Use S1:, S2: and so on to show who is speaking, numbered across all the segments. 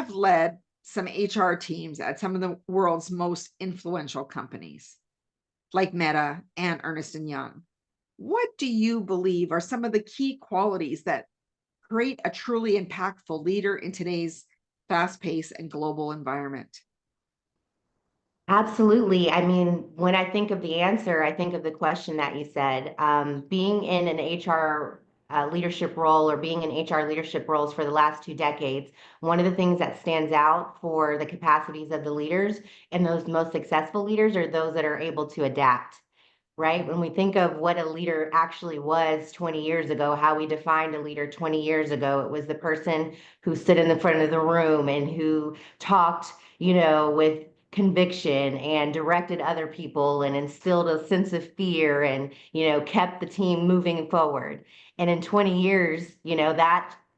S1: have led some HR teams at some of the world's most influential companies, like Meta and Ernst& and Young. What do you believe are some of the key qualities that create a truly impactful leader in today's fast-paced and global environment?
S2: Absolutely. I mean, when I think of the answer, I think of the question that you said. Being in an HR leadership role or being in HR leadership roles for the last 2 decades, one of the things that stands out for the capacities of the leaders and those most successful leaders are those that are able to adapt. Right? When we think of what a leader actually was 20 years ago, how we defined a leader 20 years ago, it was the person who stood in the front of the room and who talked, with conviction and directed other people and instilled a sense of fear and, kept the team moving forward. And in 20 years,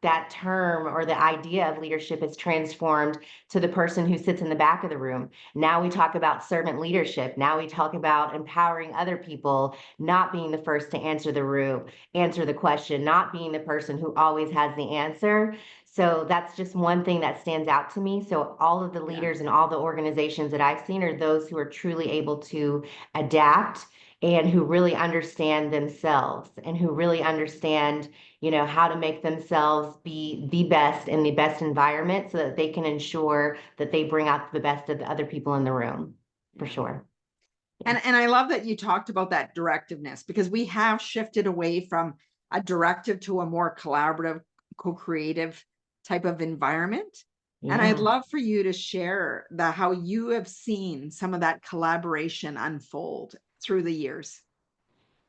S2: that term or the idea of leadership has transformed to the person who sits in the back of the room. Now we talk about servant leadership. Now we talk about empowering other people, not being the first to answer the question, not being the person who always has the answer. So that's just one thing that stands out to me. So all of the
S1: Yeah.
S2: leaders and all the organizations that I've seen are those who are truly able to adapt and who really understand themselves and who really understand, how to make themselves be the best in the best environment so that they can ensure that they bring out the best of the other people in the room, for
S1: Yeah.
S2: sure.
S1: And I love that you talked about that directiveness, because we have shifted away from a directive to a more collaborative, co-creative type of environment. And I'd
S2: Yeah.
S1: love for you to share how you have seen some of that collaboration unfold through the years.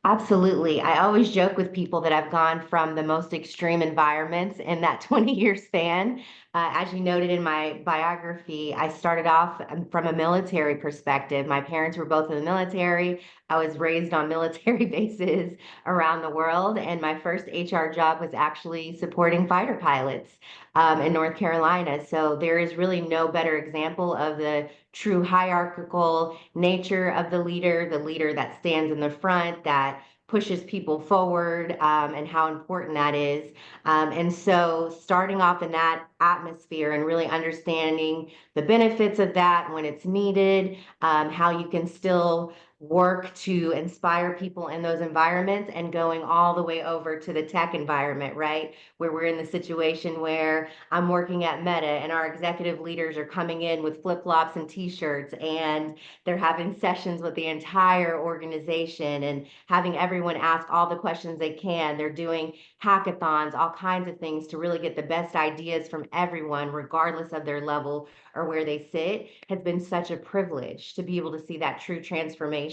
S2: Absolutely. I always joke with people that I've gone from the most extreme environments in that 20-year span. As you noted in my biography, I started off from a military perspective. My parents were both in the military. I was raised on military bases around the world, and my first HR job was actually supporting fighter pilots in North Carolina. So there is really no better example of the true hierarchical nature of the leader that stands in the front, that pushes people forward, and how important that is. And so starting off in that atmosphere and really understanding the benefits of that when it's needed, how you can still work to inspire people in those environments, and going all the way over to the tech environment, right? Where we're in the situation where I'm working at Meta and our executive leaders are coming in with flip-flops and t-shirts, and they're having sessions with the entire organization and having everyone ask all the questions they can. They're doing hackathons, all kinds of things to really get the best ideas from everyone, regardless of their level or where they sit. Has been such a privilege to be able to see that true transformation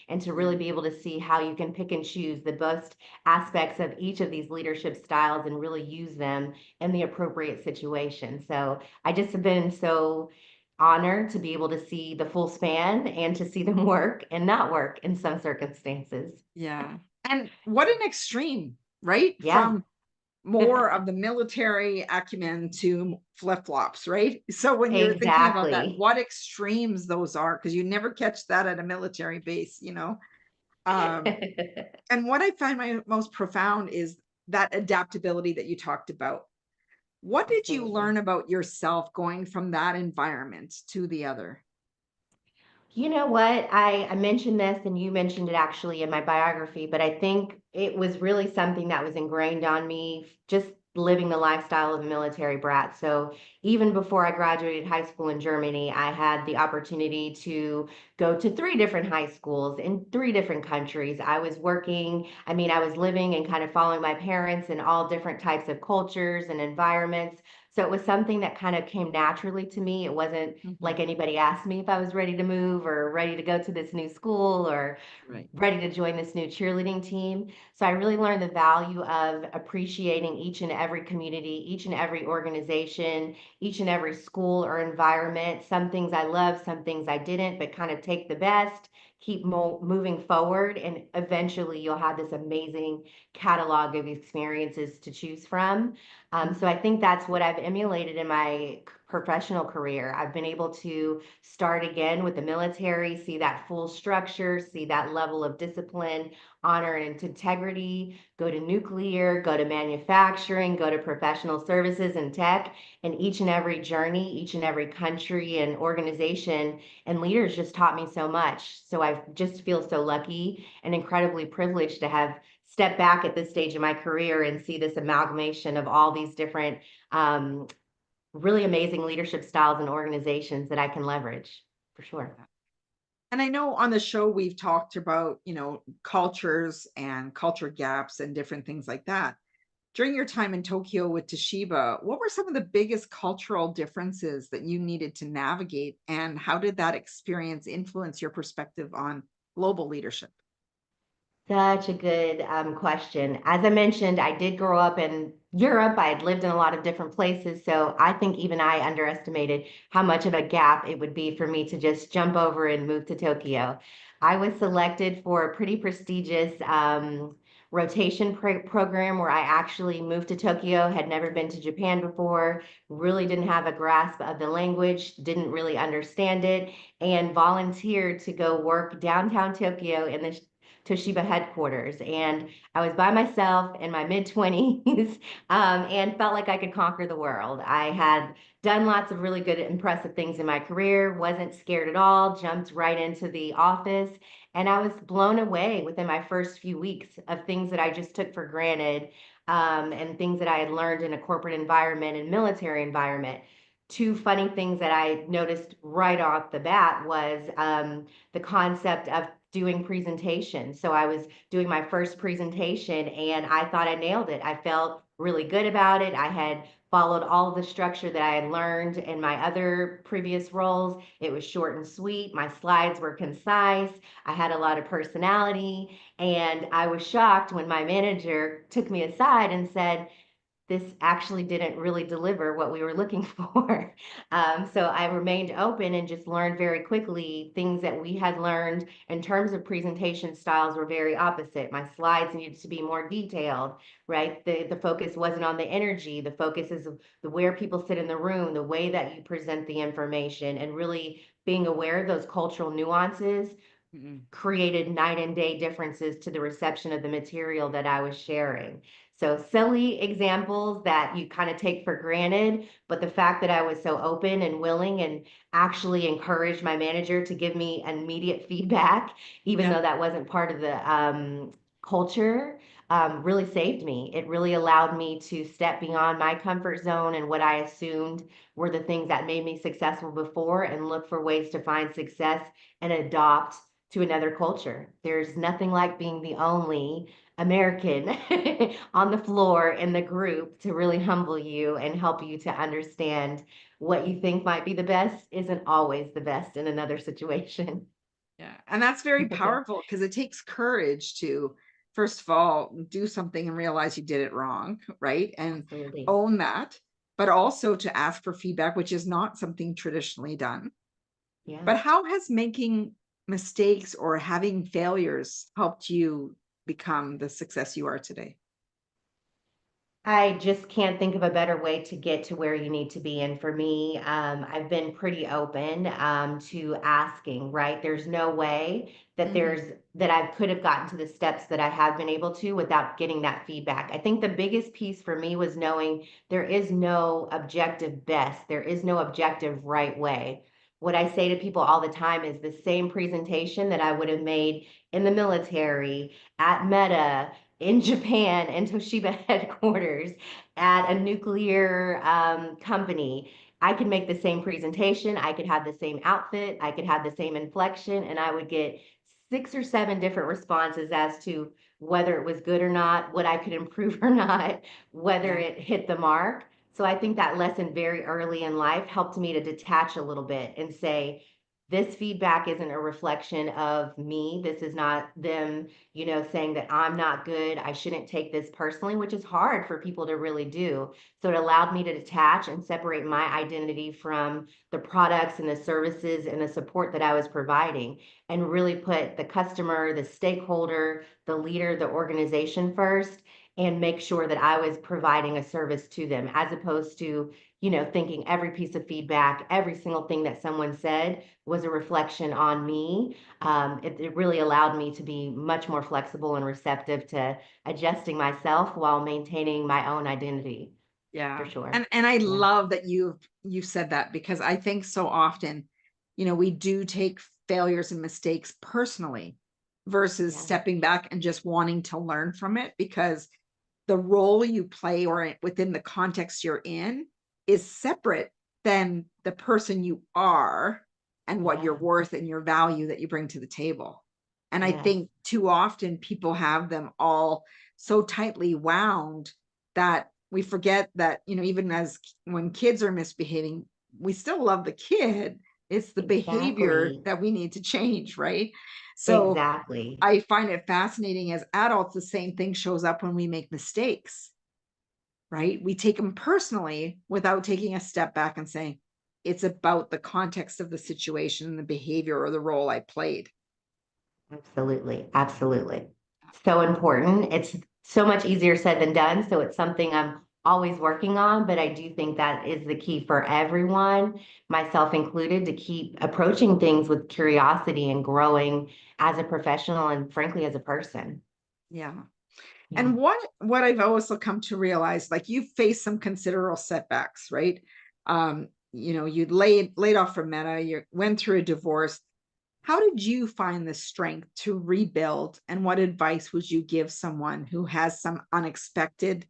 S2: and to really be able to see how you can pick and choose the best aspects of each of these leadership styles and really use them in the appropriate situation. So I just have been so honored to be able to see the full span and to see them work and not work in some circumstances.
S1: Yeah. And what an extreme, right?
S2: Yeah.
S1: From more of the military acumen to flip-flops, right? So when you're thinking about that,
S2: Exactly.
S1: what extremes those are, because you never catch that at a military base. Um, and what I find most profound is that adaptability that you talked about. What did you
S2: Absolutely.
S1: learn about yourself going from that environment to the other?
S2: You know what? I mentioned this and you mentioned it actually in my biography, but I think it was really something that was ingrained on me just living the lifestyle of a military brat. So even before I graduated high school in Germany, I had the opportunity to go to 3 different high schools in 3 different countries. I was living and kind of following my parents in all different types of cultures and environments. So it was something that kind of came naturally to me. It wasn't like
S1: Mhm.
S2: anybody asked me if I was ready to move or ready to go to this new school or
S1: Right.
S2: ready to join this new cheerleading team. So I really learned the value of appreciating each and every community, each and every organization, each and every school or environment. Some things I loved, some things I didn't, but kind of take the best, keep moving forward, and eventually you'll have this amazing catalog of experiences to choose from. So I think that's what I've emulated in my professional career. I've been able to start again with the military, see that full structure, see that level of discipline, honor, and integrity, go to nuclear, go to manufacturing, go to professional services and tech. And each and every journey, each and every country and organization and leaders just taught me so much. So I just feel so lucky and incredibly privileged to have stepped back at this stage of my career and see this amalgamation of all these different um, really amazing leadership styles and organizations that I can leverage for sure.
S1: And I know on the show we've talked about, cultures and culture gaps and different things like that. During your time in Tokyo with Toshiba, what were some of the biggest cultural differences that you needed to navigate, and how did that experience influence your perspective on global leadership?
S2: Such a good question. As I mentioned, I did grow up in Europe. I had lived in a lot of different places. So I think even I underestimated how much of a gap it would be for me to just jump over and move to Tokyo. I was selected for a pretty prestigious rotation program where I actually moved to Tokyo, had never been to Japan before, really didn't have a grasp of the language, didn't really understand it, and volunteered to go work downtown Tokyo in the Toshiba headquarters. And I was by myself in my mid 20s and felt like I could conquer the world. I had done lots of really good, impressive things in my career, wasn't scared at all, jumped right into the office. And I was blown away within my first few weeks of things that I just took for granted and things that I had learned in a corporate environment and military environment. Two funny things that I noticed right off the bat was the concept of doing presentations. So I was doing my first presentation and I thought I nailed it. I felt really good about it. I had followed all of the structure that I had learned in my other previous roles. It was short and sweet. My slides were concise. I had a lot of personality. And I was shocked when my manager took me aside and said, this actually didn't really deliver what we were looking for. So I remained open and just learned very quickly things that we had learned in terms of presentation styles were very opposite. My slides needed to be more detailed, right? The focus wasn't on the energy. The focus is the where people sit in the room, the way that you present the information, and really being aware of those cultural nuances
S1: Mm-mm.
S2: created night and day differences to the reception of the material that I was sharing. So silly examples that you kind of take for granted, but the fact that I was so open and willing and actually encouraged my manager to give me immediate feedback, even
S1: Yeah.
S2: though that wasn't part of the culture, really saved me. It really allowed me to step beyond my comfort zone and what I assumed were the things that made me successful before and look for ways to find success and adopt to another culture. There's nothing like being the only American on the floor in the group to really humble you and help you to understand what you think might be the best isn't always the best in another situation.
S1: Yeah. And that's very powerful because it takes courage to, first of all, do something and realize you did it wrong, right? And
S2: Absolutely.
S1: own that, but also to ask for feedback, which is not something traditionally done.
S2: Yeah.
S1: But how has making mistakes or having failures helped you become the success you are today?
S2: I just can't think of a better way to get to where you need to be. And for me, I've been pretty open to asking, right? There's no way that
S1: Mhm.
S2: that I could have gotten to the steps that I have been able to without getting that feedback. I think the biggest piece for me was knowing there is no objective best, there is no objective right way. What I say to people all the time is the same presentation that I would have made in the military, at Meta, in Japan and Toshiba headquarters at a nuclear company. I could make the same presentation, I could have the same outfit, I could have the same inflection, and I would get 6 or 7 different responses as to whether it was good or not, what I could improve or not, whether
S1: Yeah.
S2: it hit the mark. So I think that lesson very early in life helped me to detach a little bit and say, this feedback isn't a reflection of me. This is not them, saying that I'm not good. I shouldn't take this personally, which is hard for people to really do. So it allowed me to detach and separate my identity from the products and the services and the support that I was providing and really put the customer, the stakeholder, the leader, the organization first and make sure that I was providing a service to them, as opposed to, thinking every piece of feedback, every single thing that someone said was a reflection on me. It really allowed me to be much more flexible and receptive to adjusting myself while maintaining my own identity, for
S1: Yeah.
S2: sure.
S1: And I
S2: Yeah.
S1: love that you've said that, because I think so often, we do take failures and mistakes personally versus
S2: Yeah.
S1: stepping back and just wanting to learn from it, because the role you play or within the context you're in is separate than the person you are and what you're
S2: Yeah.
S1: worth and your value that you bring to the table. And I
S2: Yes.
S1: think too often people have them all so tightly wound that we forget that, even when kids are misbehaving, we still love the kid. It's the behavior
S2: Exactly.
S1: that we need to change, right? So
S2: Exactly.
S1: I find it fascinating, as adults, the same thing shows up when we make mistakes, right? We take them personally without taking a step back and saying, it's about the context of the situation and the behavior or the role I played.
S2: Absolutely. Absolutely. So important. It's so much easier said than done. So it's something I'm always working on, but I do think that is the key for everyone, myself included, to keep approaching things with curiosity and growing as a professional and frankly as a person.
S1: Yeah.
S2: Yeah.
S1: And what I've also come to realize, like, you faced some considerable setbacks, right? You laid off from Meta, you went through a divorce. How did you find the strength to rebuild? And what advice would you give someone who has some unexpected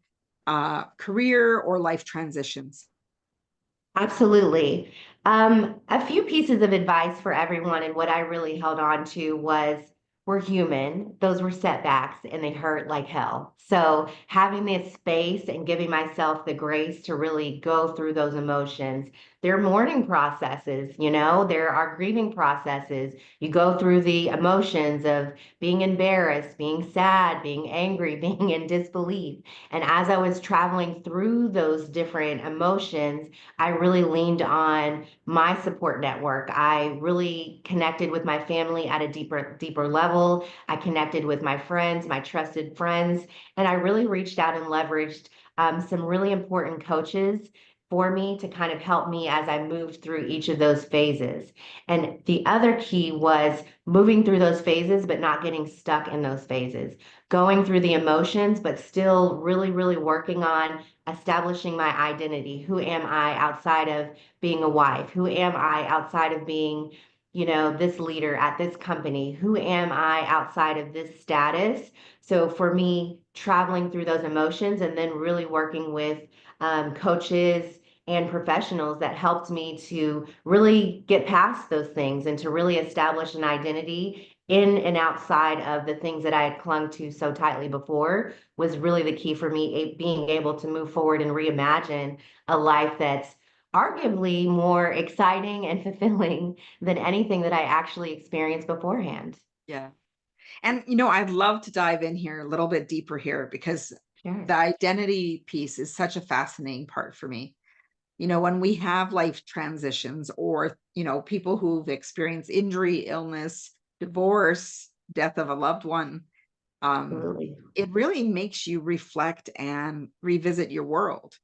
S1: career or life transitions?
S2: Absolutely. A few pieces of advice for everyone, and what I really held on to was, we're human. Those were setbacks and they hurt like hell. So having this space and giving myself the grace to really go through those emotions. There are mourning processes, there are grieving processes. You go through the emotions of being embarrassed, being sad, being angry, being in disbelief. And as I was traveling through those different emotions, I really leaned on my support network. I really connected with my family at a deeper level. I connected with my friends, my trusted friends, and I really reached out and leveraged some really important coaches for me to kind of help me as I moved through each of those phases. And the other key was moving through those phases, but not getting stuck in those phases, going through the emotions, but still really, really working on establishing my identity. Who am I outside of being a wife? Who am I outside of being, this leader at this company? Who am I outside of this status? So for me, traveling through those emotions and then really working with coaches and professionals that helped me to really get past those things and to really establish an identity in and outside of the things that I had clung to so tightly before, was really the key for me, being able to move forward and reimagine a life that's arguably more exciting and fulfilling than anything that I actually experienced beforehand.
S1: Yeah. And I'd love to dive in here a little bit deeper here, because
S2: Sure.
S1: the identity piece is such a fascinating part for me. When we have life transitions, or, people who've experienced injury, illness, divorce, death of a loved one, um,
S2: Absolutely.
S1: it really makes you reflect and revisit your world.